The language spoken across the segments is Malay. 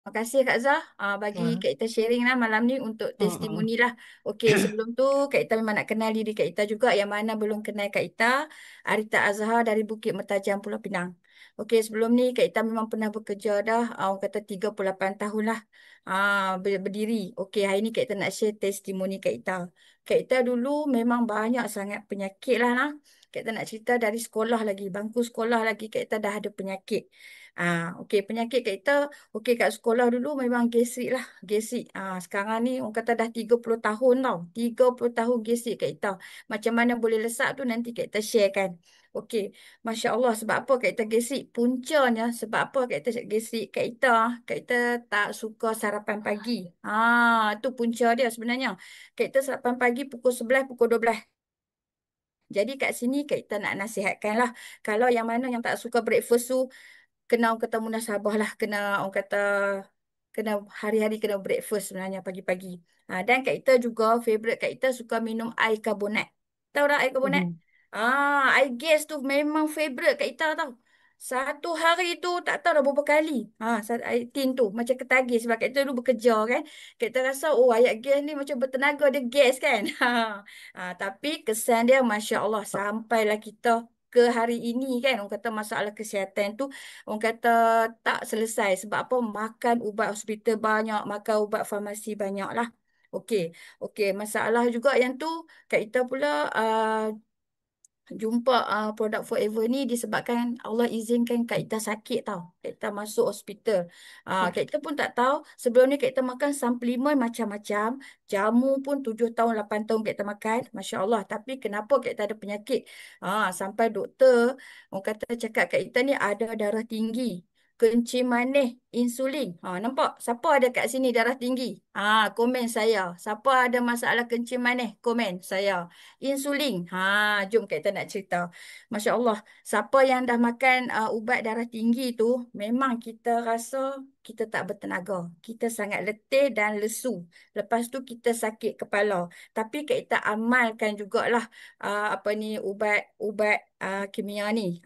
Terima kasih Kak Zah bagi Ha, Kak Ita sharing lah malam ni untuk ha, ha. testimoni lah. Okey, sebelum tu Kak Ita memang nak kenal diri Kak Ita juga yang mana belum kenal Kak Ita. Arita Azhar dari Bukit Mertajam, Pulau Pinang. Okey, sebelum ni Kak Ita memang pernah bekerja dah, orang kata 38 tahun lah berdiri. Okey, hari ni Kak Ita nak share testimoni Kak Ita. Kak Ita dulu memang banyak sangat penyakit lah. Kak Ita nak cerita dari sekolah lagi, bangku sekolah lagi Kak Ita dah ada penyakit. Okey, penyakit Kak Ita. Okey, kat sekolah dulu memang gesik lah. Gesik. Sekarang ni orang kata dah 30 tahun tau. 30 tahun gesik Kak Ita. Macam mana boleh lesak tu nanti Kak Ita share kan. Okey. Masya Allah. Sebab apa Kak Ita gesik? Puncanya sebab apa Kak Ita gesik? Kak Ita tak suka sarapan pagi. Tu punca dia sebenarnya. Kak Ita sarapan pagi pukul 11, pukul 12. Jadi kat sini Kak Ita nak nasihatkan lah. Kalau yang mana yang tak suka breakfast tu, kena orang kata munasabah lah, kena orang kata kena hari-hari kena breakfast sebenarnya pagi-pagi. Dan Kak Ita juga favorite Kak Ita suka minum air karbonat. Tahu tak air karbonat? Mhm. Air gas tu memang favorite Kak Ita tau. Satu hari tu tak tahu dah berapa kali. Air tin tu macam ketagih sebab Kak Ita dulu bekerja kan. Kak Ita rasa oh air gas ni macam bertenaga dia gas kan. Tapi kesan dia Masya Allah sampailah kita ke hari ini kan orang kata masalah kesihatan tu orang kata tak selesai sebab apa makan ubat hospital banyak, makan ubat farmasi banyak lah. Okey, okey. Masalah juga yang tu Kak Ita pula jumpa produk Forever ni disebabkan Allah izinkan Kak Ita sakit tau. Kak Ita masuk hospital. Kak Ita pun tak tahu sebelum ni Kak Ita makan suplemen macam-macam. Jamu pun 7 tahun, 8 tahun Kak Ita makan. Masya Allah. Tapi kenapa Kak Ita ada penyakit? Sampai doktor orang kata cakap Kak Ita ni ada darah tinggi. Kencing manis, insulin. Nampak? Siapa ada kat sini darah tinggi? Komen saya. Siapa ada masalah kencing manis? Komen saya. Insulin. Jom kita nak cerita. Masya Allah. Siapa yang dah makan ubat darah tinggi tu, memang kita rasa kita tak bertenaga. Kita sangat letih dan lesu. Lepas tu kita sakit kepala. Tapi kita amalkan jugalah apa ni ubat-ubat kimia ni.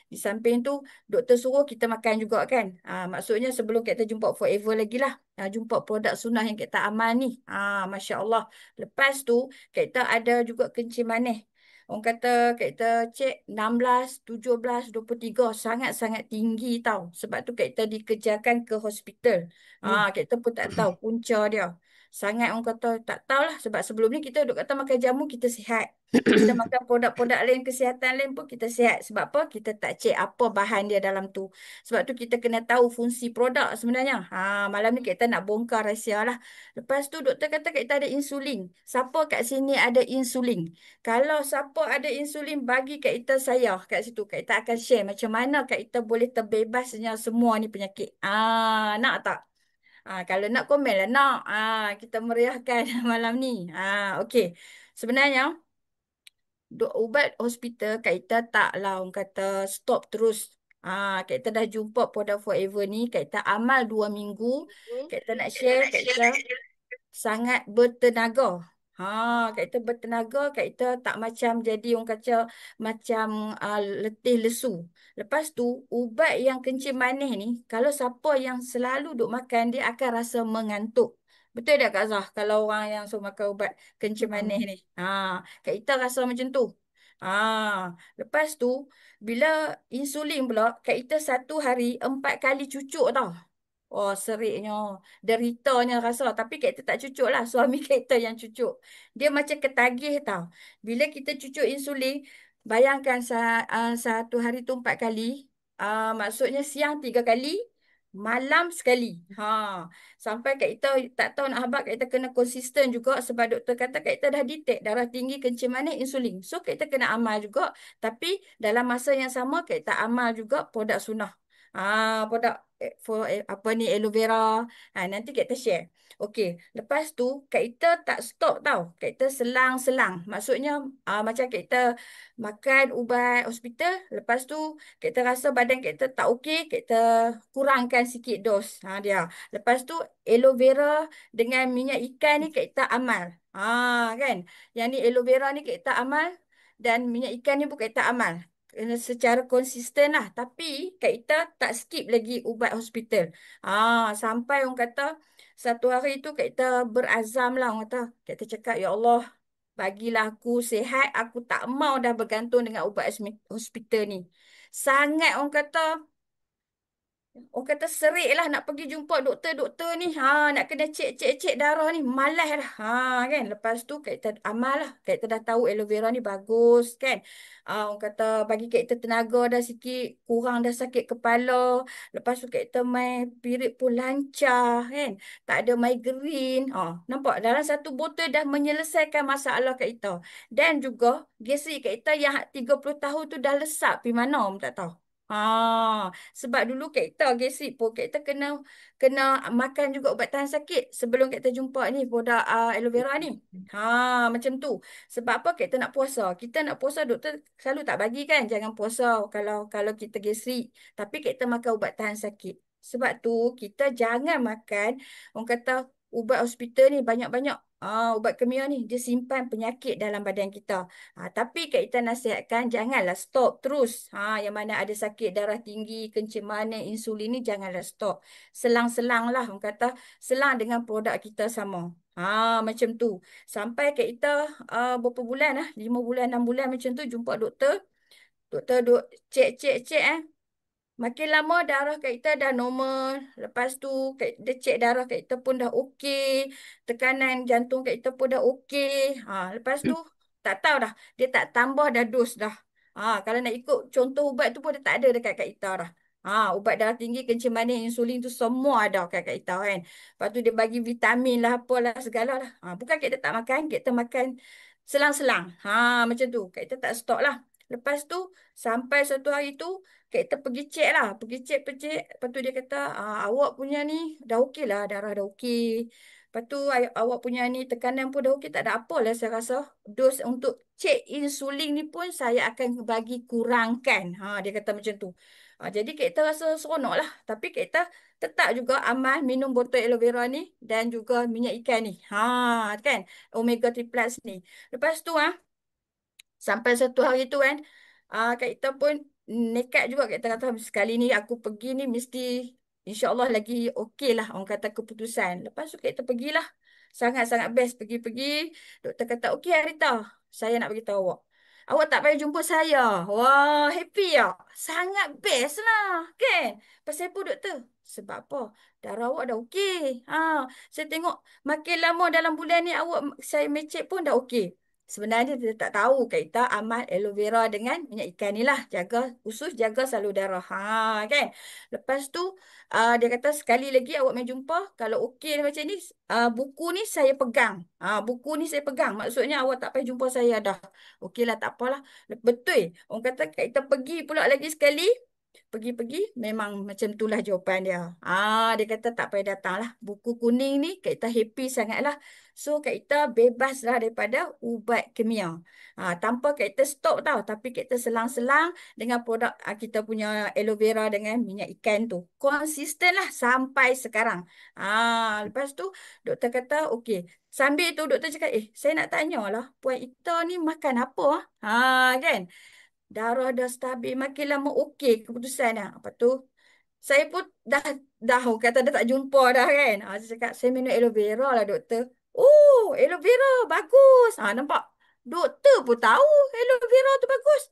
Di samping tu doktor suruh kita makan juga kan. Maksudnya sebelum kita jumpa Forever lagi lah. Jumpa produk sunnah yang kita amal ni. Masya Allah. Lepas tu kita ada juga kencing manis. Orang kata kita cek 16, 17, 23 sangat-sangat tinggi tau. Sebab tu kita dikejarkan ke hospital. Kita pun tak tahu punca dia. Sangat orang kata tak tahulah sebab sebelum ni kita duk kata makan jamu kita sihat. Kita makan produk-produk lain kesihatan lain pun kita sihat. Sebab apa? Kita tak cek apa bahan dia dalam tu. Sebab tu kita kena tahu fungsi produk sebenarnya. Malam ni kita nak bongkar rahsia lah. Lepas tu doktor kata kita ada insulin. Siapa kat sini ada insulin? Kalau siapa ada insulin bagi kat kita saya kat situ. Kat kita akan share macam mana kat kita boleh terbebasnya semua ni penyakit. Nak tak? Kalau nak komen lah nak. Kita meriahkan malam ni. Okey. Sebenarnya ubat hospital kita taklah orang kata stop terus. Kita dah jumpa produk Forever ni, kita amal 2 minggu, kita nak share, kita sangat bertenaga. Kita bertenaga, kita tak macam jadi orang kata macam letih lesu. Lepas tu, ubat yang kencing manis ni, kalau siapa yang selalu duk makan, dia akan rasa mengantuk. Betul tak Kak Zah? Kalau orang yang suka makan ubat kencing manis Ha. ni. Kak Ita rasa macam tu. Lepas tu, bila insulin pula, Kak Ita satu hari 4 kali cucuk tau. Oh, seriknya, deritanya rasa. Tapi kita tak cucuk lah. Suami kita yang cucuk. Dia macam ketagih tau. Bila kita cucuk insulin, bayangkan satu hari tu 4 kali. Maksudnya siang 3 kali, malam sekali. Sampai Kak Ita tak tahu nak habaq, Kak Ita kena konsisten juga sebab doktor kata Kak Ita dah detect darah tinggi, kencing manis, insulin. So Kak Ita kena amal juga. Tapi dalam masa yang sama Kak Ita amal juga produk sunnah. Produk apa ni aloe vera. Nanti kita share. Okey, lepas tu kita tak stop tau. Kita selang-selang. Maksudnya macam kita makan ubat hospital, lepas tu kita rasa badan kita tak okey, kita kurangkan sikit dos. Dia. Lepas tu aloe vera dengan minyak ikan ni kita amal. Kan? Yang ni aloe vera ni kita amal dan minyak ikan ni pun kita amal. secara konsisten lah. Tapi Kak Ita tak skip lagi ubat hospital. Sampai orang kata satu hari tu Kak Ita berazam lah orang kata. Kak Ita cakap, ya Allah, bagilah aku sihat. Aku tak mau dah bergantung dengan ubat hospital ni. Sangat orang kata, orang kata serik lah nak pergi jumpa doktor-doktor ni. Nak kena cek darah ni. Malas lah. Kan. Lepas tu kita amal lah. Kita dah tahu aloe vera ni bagus kan. Orang kata bagi kita tenaga dah sikit. Kurang dah sakit kepala. Lepas tu kita main period pun lancar kan. Tak ada migraine. Nampak dalam satu botol dah menyelesaikan masalah kita. Dan juga gesi kita yang 30 tahun tu dah lesap. Pergi mana om tak tahu. Sebab dulu kita gesik pun kita kena kena makan juga ubat tahan sakit sebelum kita jumpa ni produk aloe vera ni. Macam tu. Sebab apa kita nak puasa? Kita nak puasa doktor selalu tak bagi kan jangan puasa kalau kita gesik. Tapi kita makan ubat tahan sakit. Sebab tu kita jangan makan orang kata ubat hospital ni banyak-banyak. Ubat kimia ni dia simpan penyakit dalam badan kita. Tapi Kak Ita nasihatkan janganlah stop terus. Yang mana ada sakit darah tinggi, kencing manis, insulin ni janganlah stop. Selang-selang lah orang kata selang dengan produk kita sama. Macam tu. Sampai Kak Ita berapa bulan 5 bulan, 6 bulan macam tu jumpa doktor. Doktor duk cek. Makin lama darah kita dah normal. Lepas tu dia cek darah kita pun dah okey. Tekanan jantung kita pun dah okey. Lepas tu tak tahu dah. Dia tak tambah dah dos dah. Kalau nak ikut contoh ubat tu pun dia tak ada dekat Kak Ita dah. Ubat darah tinggi, kencing manis, insulin tu semua ada kat Kak Ita kan. Lepas tu dia bagi vitamin lah apalah segala lah. Bukan kita tak makan, kita makan selang-selang. Macam tu. Kak Ita tak stok lah. Lepas tu sampai satu hari tu kita pergi cek lah. Pergi cek. Lepas tu dia kata, awak punya ni dah okey lah. Darah dah okey. Lepas tu awak punya ni tekanan pun dah okey. Tak ada apa lah saya rasa. Dos untuk cek insulin ni pun saya akan bagi kurangkan. Dia kata macam tu. Jadi kita rasa seronok lah. Tapi kita tetap juga amal minum botol aloe vera ni. Dan juga minyak ikan ni. Kan. Omega 3 plus ni. Lepas tu sampai satu hari tu kan, Kak Ita pun nekat juga. Kak Ita kata, sekali ni aku pergi ni mesti insya-Allah lagi okey lah orang kata keputusan. Lepas tu Kak Ita pergilah. Sangat-sangat best pergi-pergi. Doktor kata, okey Arita, saya nak beritahu awak. Awak tak payah jumpa saya. Wah, happy ya. Sangat best lah. Kan? Pasal apa doktor? Sebab apa? Darah awak dah okey. Saya tengok makin lama dalam bulan ni awak saya mecek pun dah okey. Sebenarnya dia tak tahu kita amal aloe vera dengan minyak ikan ni lah. Jaga khusus jaga salur darah. Kan? Lepas tu dia kata sekali lagi awak main jumpa. Kalau okey macam ni buku ni saya pegang. Buku ni saya pegang. Maksudnya awak tak payah jumpa saya dah. Okey lah tak apalah. Betul. Orang kata kita pergi pula lagi sekali. Pergi-pergi memang macam itulah jawapan dia. Dia kata tak payah datang lah. Buku kuning ni Kak Ita happy sangat lah. So Kak Ita bebas lah daripada ubat kimia. Tanpa Kak Ita stop tau. Tapi Kak Ita selang-selang dengan produk kita punya aloe vera dengan minyak ikan tu. Konsisten lah sampai sekarang. Lepas tu doktor kata okey. Sambil tu doktor cakap saya nak tanya lah. Puan Ita ni makan apa? Kan? Darah dah stabil. Makin lama okey keputusan dah. Apa tu? Saya pun dah orang kata dah tak jumpa dah kan. Saya cakap saya minum aloe vera lah doktor. Oh, aloe vera bagus. Nampak? Doktor pun tahu aloe vera tu bagus.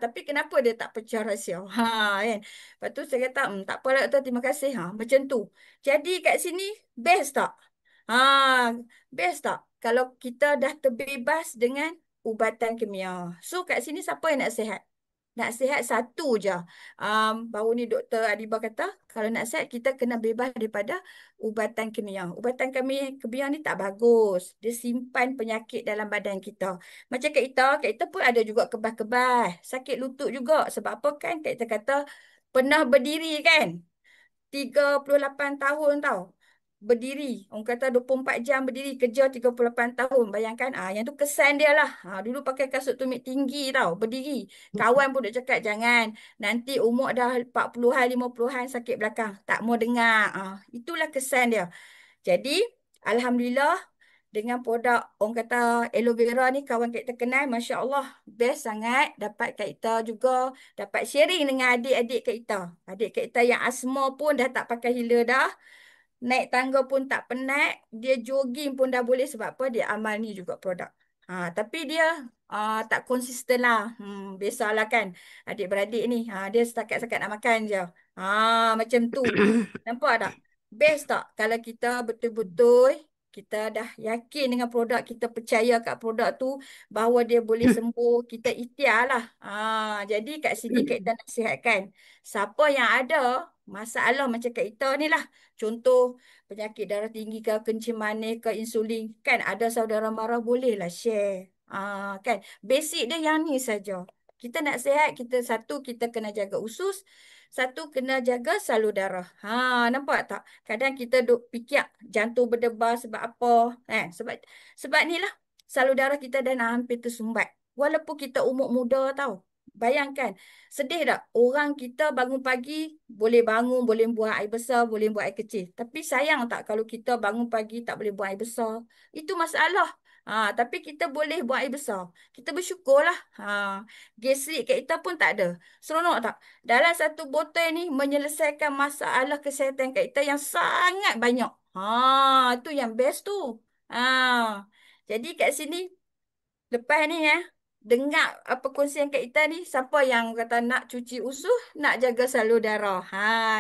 Tapi kenapa dia tak pecah rahsia? Kan. Lepas tu saya kata, tak apa lah doktor, terima kasih. Macam tu. Jadi kat sini best tak? Ha, best tak? Kalau kita dah terbebas dengan ubatan kimia. So kat sini siapa yang nak sihat? Nak sihat satu je. Baru ni Doktor Adiba kata, kalau nak sihat kita kena bebas daripada ubatan kimia. Ubatan kimia ni tak bagus. Dia simpan penyakit dalam badan kita. Macam Kak Ita pun ada juga kebas-kebas. Sakit lutut juga. Sebab apa kan Kak Ita kata pernah berdiri kan? 38 tahun tau. Berdiri. Orang kata 24 jam berdiri kerja 38 tahun. Bayangkan yang tu kesan dia lah. Dulu pakai kasut tumit tinggi tau. Berdiri. Kawan pun duk cakap jangan. Nanti umur dah 40-an 50-an sakit belakang. Tak mau dengar. Itulah kesan dia. Jadi Alhamdulillah dengan produk orang kata aloe vera ni kawan Kak Ita kenal, Masya Allah, best sangat. Dapat Kak Ita juga dapat sharing dengan adik-adik Kak Ita. Adik Kak Ita yang asma pun dah tak pakai healer dah. Naik tangga pun tak penat. Dia jogging pun dah boleh sebab apa? Dia amal ni juga produk. Tapi dia tak konsisten lah. Biasalah kan. Adik-beradik ni. Dia setakat-setakat nak makan je. Macam tu. Nampak tak? Best tak? Kalau kita betul-betul kita dah yakin dengan produk, kita percaya kat produk tu bahawa dia boleh sembuh, kita ikhtiar lah. Jadi kat sini kita nasihatkan. Siapa yang ada masalah macam Kak Ita ni lah. Contoh penyakit darah tinggi ke, kencing manis ke, insulin. Kan ada saudara mara bolehlah share. Kan. Basic dia yang ni saja. Kita nak sihat, kita satu kita kena jaga usus, satu kena jaga salur darah. Nampak tak? Kadang kita duk fikir jantung berdebar sebab apa? Sebab ni lah salur darah kita dah nak hampir tersumbat. Walaupun kita umur muda tau. Bayangkan, sedih tak? Orang kita bangun pagi, boleh bangun, boleh buang air besar, boleh buang air kecil. Tapi sayang tak kalau kita bangun pagi tak boleh buang air besar? Itu masalah. Tapi kita boleh buang air besar. Kita bersyukurlah. Gastrik kat kita pun tak ada. Seronok tak? Dalam satu botol ni menyelesaikan masalah kesihatan kat kita yang sangat banyak. Tu yang best tu. Jadi kat sini lepas ni dengar apa kongsian Kak Ita ni, siapa yang kata nak cuci usus, nak jaga salur darah.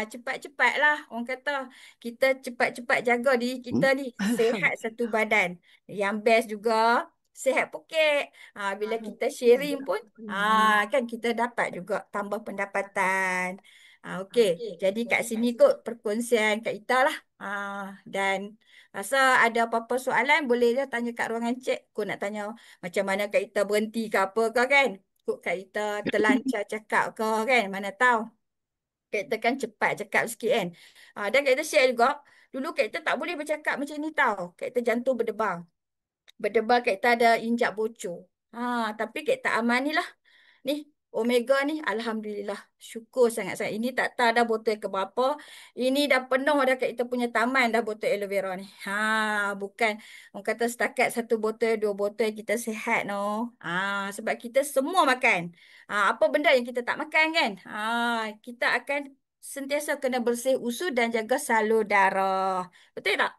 Cepat-cepatlah. Orang kata kita cepat-cepat jaga diri kita ni sehat satu badan. Yang best juga sehat pokek. Bila kita sharing pun kan kita dapat juga tambah pendapatan. Okey. Jadi kat sini kot perkongsian Kak Ita lah. Dan rasa ada apa-apa soalan boleh je tanya kat ruangan chat. Aku nak tanya macam mana Kak Ita berhenti ke apa ke kan. Kok Kak Ita terlancar cakap ke kan. Mana tahu. Kak Ita kan cepat cakap sikit kan. Dan Kak Ita share juga. Dulu Kak Ita tak boleh bercakap macam ni tau. Kak Ita jantung berdebar. Berdebar Kak Ita ada injak bocor. Tapi Kak Ita aman ni lah. Ni Omega ni Alhamdulillah. Syukur sangat-sangat. Ini tak tahu dah botol ke berapa. Ini dah penuh dah kat kita punya taman dah botol aloe vera ni. Bukan orang kata setakat satu botol, dua botol kita sihat no. Sebab kita semua makan. Apa benda yang kita tak makan kan? Kita akan sentiasa kena bersih usus dan jaga salur darah. Betul tak?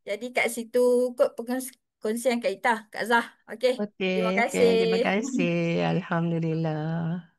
Jadi kat situ kot perkongsian Kak Ita, Kak Zah. Okey. Okey, Terima okey. kasih. Terima kasih. Alhamdulillah.